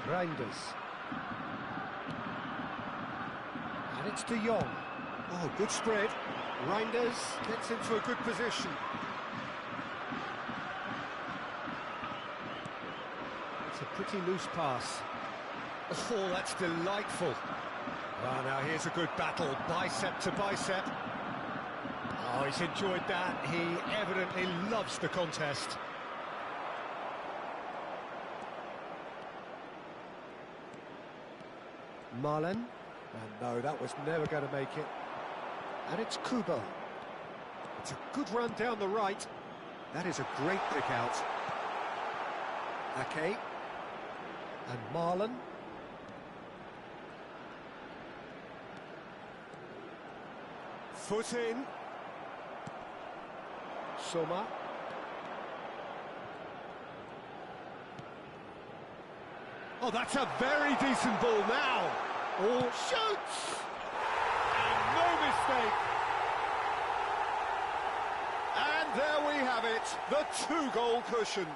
Speaker 1: Reinders. And it's De Jong. Oh, good spread. Reinders gets into a good position. It's a pretty loose pass. Oh, that's delightful. Oh, now here's a good battle, bicep to bicep. Oh, he's enjoyed that. He evidently loves the contest. Marlen. And no, that was never going to make it. And it's Kubo. It's a good run down the right. That is a great pick out. Ake. And Marlen. Foot in. Soma. Oh, that's a very decent ball now. Oh, shoots! And no mistake. And there we have it, the two-goal cushion.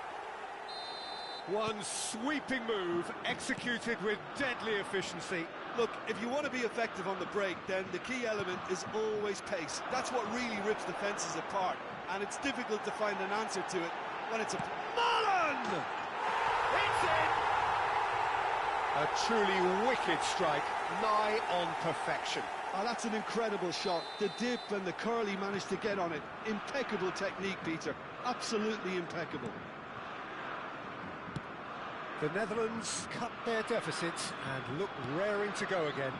Speaker 1: One sweeping move, executed with deadly efficiency.
Speaker 2: Look, if you want to be effective on the break, then the key element is always pace. That's what really rips defences apart, and it's difficult to find an answer to it when it's a...
Speaker 1: Marlen! It's in! A truly wicked strike, nigh on perfection.
Speaker 2: Oh, that's an incredible shot. The dip and the curl he managed to get on it. Impeccable technique, Peter. Absolutely impeccable.
Speaker 1: The Netherlands cut their deficits and look raring to go again.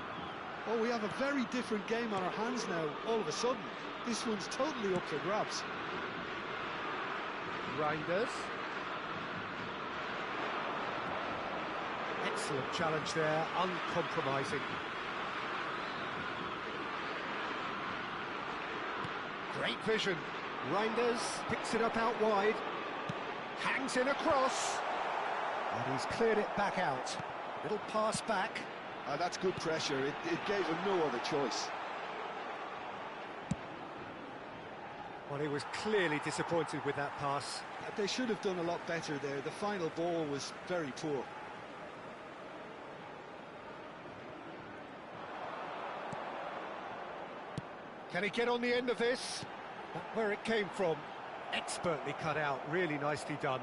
Speaker 2: Oh, we have a very different game on our hands now, all of a sudden. This one's totally up for grabs.
Speaker 1: Reinders. Excellent challenge there, uncompromising. Great vision. Reinders picks it up out wide. Hangs in across. And he's cleared it back out. Little pass back.
Speaker 2: That's good pressure. It gave him no other choice.
Speaker 1: Well, he was clearly disappointed with that pass.
Speaker 2: They should have done a lot better there. The final ball was very poor.
Speaker 1: Can he get on the end of this? Where it came from, expertly cut out, really nicely done.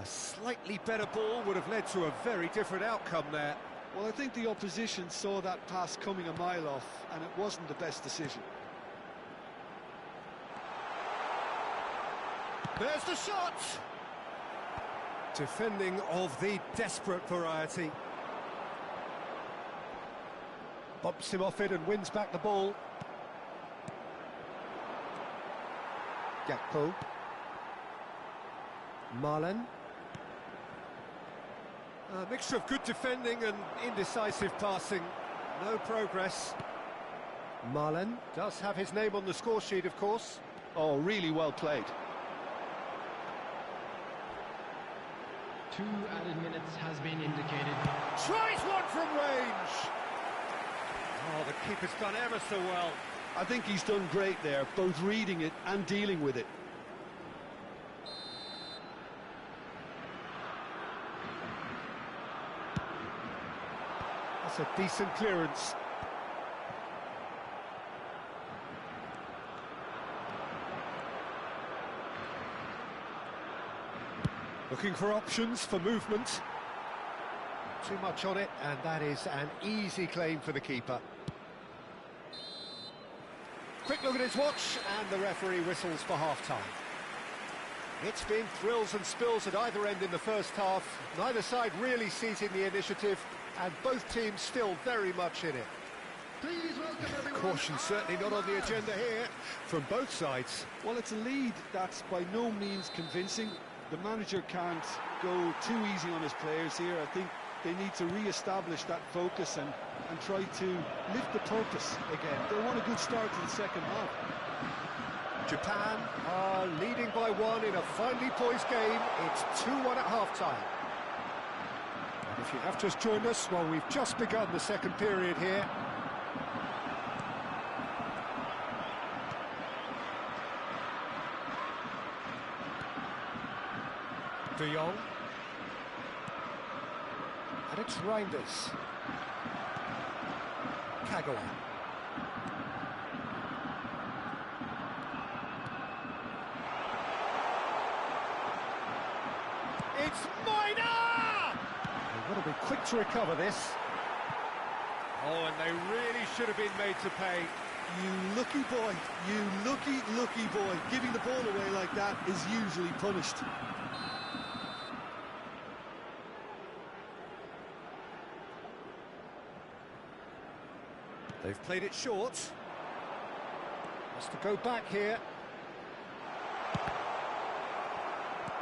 Speaker 1: A slightly better ball would have led to a very different outcome there.
Speaker 2: Well, I think the opposition saw that pass coming a mile off, and it wasn't the best decision.
Speaker 1: There's the shot! Defending of the desperate variety. Bumps him off it and wins back the ball. Gakpo. Marlen. A mixture of good defending and indecisive passing. No progress. Marlen does have his name on the score sheet, of course.
Speaker 2: Oh, really well played.
Speaker 3: 2 added minutes has been indicated.
Speaker 1: Tries one from range! Oh, the keeper's done ever so well.
Speaker 2: I think he's done great there, both reading it and dealing with it.
Speaker 1: That's a decent clearance. Looking for options for movement. Too much on it, and that is an easy claim for the keeper. Quick look at his watch, and the referee whistles for half-time. It's been thrills and spills at either end in the first half. Neither side really seizing the initiative, and both teams still very much in it.
Speaker 3: Please welcome everyone.
Speaker 1: Caution certainly not on the agenda here from both sides.
Speaker 2: Well, it's a lead that's by no means convincing. The manager can't go too easy on his players here. I think they need to re-establish that focus and try to lift the purpose again. They want a good start to the second half.
Speaker 1: Japan are leading by 1 in a finely poised game. It's 2-1 at half-time. And if you have just joined us, well, we've just begun the second period here. De Jong. And it's Reinders. Kagawa. It's Mina! They've got to be quick to recover this. Oh, and they really should have been made to pay.
Speaker 2: You lucky boy, you lucky boy. Giving the ball away like that is usually punished.
Speaker 1: They've played it short. Has to go back here.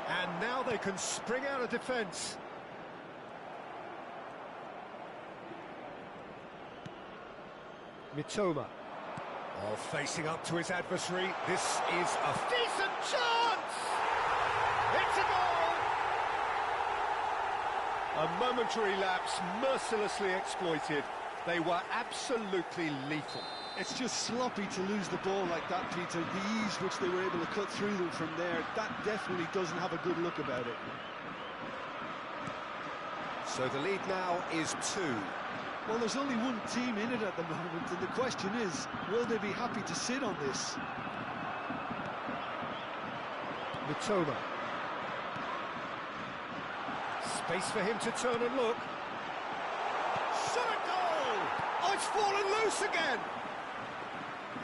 Speaker 1: And now they can spring out of defence. Mitoma. Oh, facing up to his adversary. This is a decent chance! It's a goal! A momentary lapse, mercilessly exploited. They were absolutely lethal.
Speaker 2: It's just sloppy to lose the ball like that, Peter. The ease which they were able to cut through them from there, that definitely doesn't have a good look about it.
Speaker 1: So the lead now is 2.
Speaker 2: Well, there's only one team in it at the moment, and the question is, will they be happy to sit on this?
Speaker 1: Mitoma. Space for him to turn and look. Shot goal! Oh, it's fallen loose again!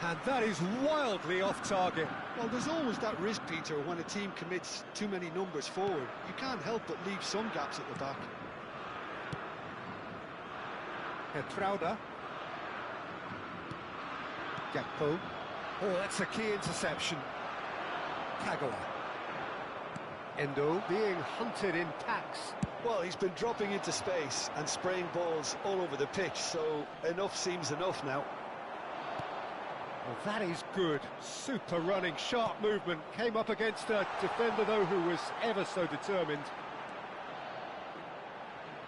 Speaker 1: And that is wildly off target.
Speaker 2: Well, there's always that risk, Peter, when a team commits too many numbers forward. You can't help but leave some gaps at the back.
Speaker 1: Trauda. Gakpo. Oh, that's a key interception. Kagawa. Endo being hunted in packs.
Speaker 2: Well, he's been dropping into space and spraying balls all over the pitch, so enough seems enough now.
Speaker 1: Well, that is good. Super running, sharp movement. Came up against a defender, though, who was ever so determined.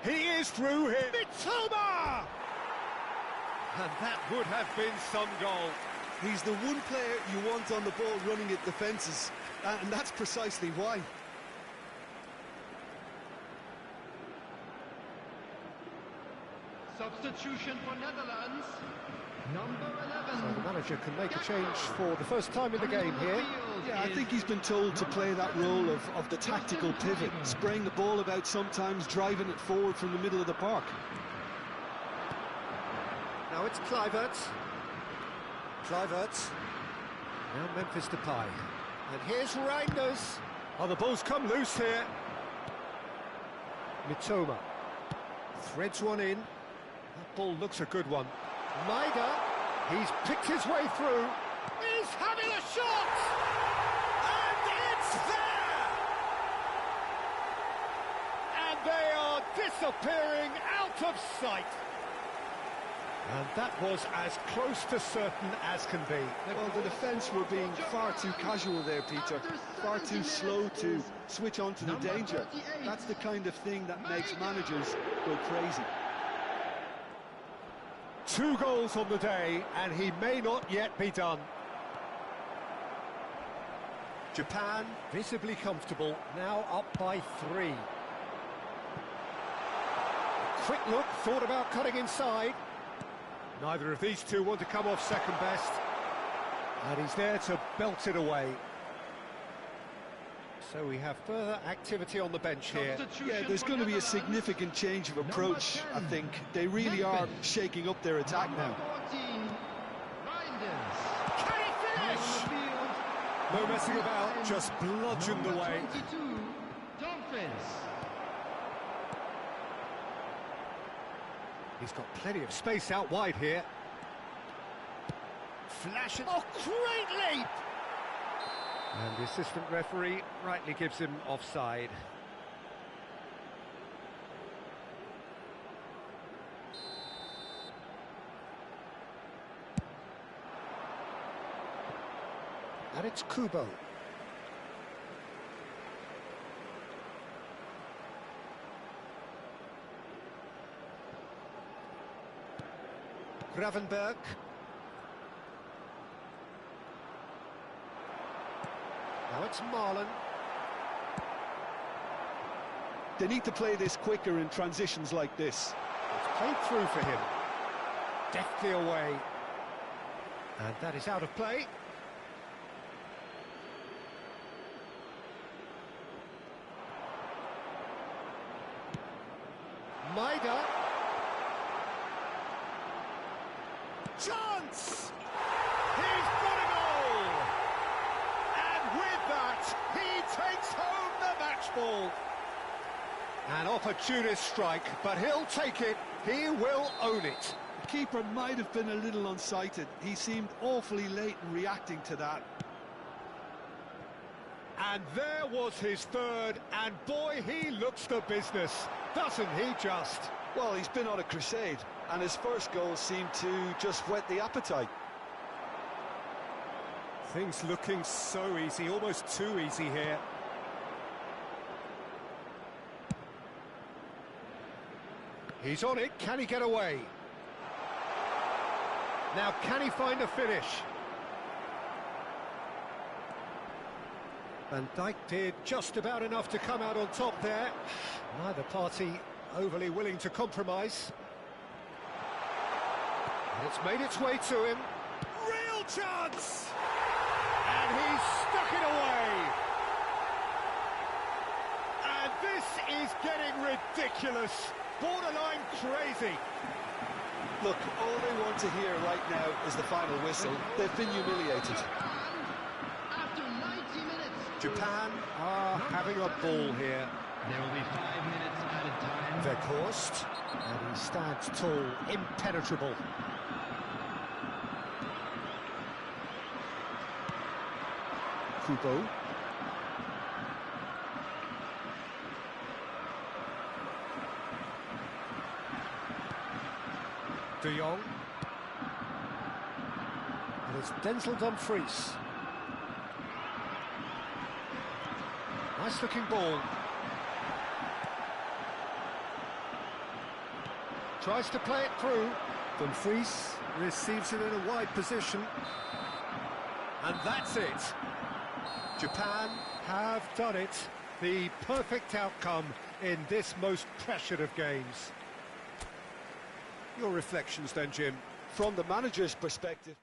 Speaker 1: He is through here. Mitoma! And that would have been some goal.
Speaker 2: He's the one player you want on the ball running at defences, and that's precisely why.
Speaker 3: Substitution for Netherlands, number 11.
Speaker 1: So the manager can make a change for the first time in the game here.
Speaker 2: Yeah, I think he's been told to play that role of the tactical pivot, spraying the ball about sometimes, driving it forward from the middle of the park.
Speaker 1: Now it's Kluivert. Kluivert. Now Memphis Depay. And here's Reinders. Oh, the ball's come loose here. Mitoma. Threads one in. That ball looks a good one. Maida. He's picked his way through. He's having a shot! And it's there! And they are disappearing out of sight. And that was as close to certain as can be.
Speaker 2: Well, the defence were being far too casual there, Peter. Far too slow to switch on to the danger. That's the kind of thing that makes managers go crazy.
Speaker 1: 2 goals on the day, and he may not yet be done. Japan, visibly comfortable, now up by 3. Quick look, thought about cutting inside. Neither of these two want to come off second best. And he's there to belt it away. So we have further activity on the bench here.
Speaker 2: Yeah, there's going to be a significant change of approach, I think. They really are shaking up their attack now.
Speaker 3: 14, Reinders.
Speaker 1: Can he finish? No messing about, just bludgeoned away.
Speaker 3: 22, Dumfries.
Speaker 1: He's got plenty of space out wide here. Flash it. Oh, great leap! And the assistant referee rightly gives him offside. And it's Kubo. Gravenberg. Now it's Marlon.
Speaker 2: They need to play this quicker in transitions like this.
Speaker 1: It's played through for him. Deftly away. And that is out of play. Maida. Chance! He's got a goal! And with that, he takes home the match ball. An opportunist strike, but he'll take it. He will own it.
Speaker 2: The keeper might have been a little unsighted. He seemed awfully late in reacting to that.
Speaker 1: And there was his third, and boy, he looks the business, doesn't he just?
Speaker 2: Well, he's been on a crusade, and his first goal seemed to just whet the appetite.
Speaker 1: Things looking so easy, almost too easy here. He's on it, can he get away? Now, can he find a finish? Van Dijk did just about enough to come out on top there. Neither party overly willing to compromise. And it's made its way to him. Real chance! And he's stuck it away. And this is getting ridiculous. Borderline crazy.
Speaker 2: Look, all they want to hear right now is the final whistle. They've been humiliated.
Speaker 3: After 90 minutes.
Speaker 1: Japan are having a ball here.
Speaker 3: There will be 5 minutes added time.
Speaker 1: Weghorst, and he stands tall, impenetrable. Kubo. De Jong. And it's Denzel Dumfries. Nice looking ball. Tries to play it through. Dumfries. Receives it in a wide position. And that's it. Japan have done it. The perfect outcome in this most pressured of games. Your reflections then, Jim?
Speaker 2: From the manager's perspective.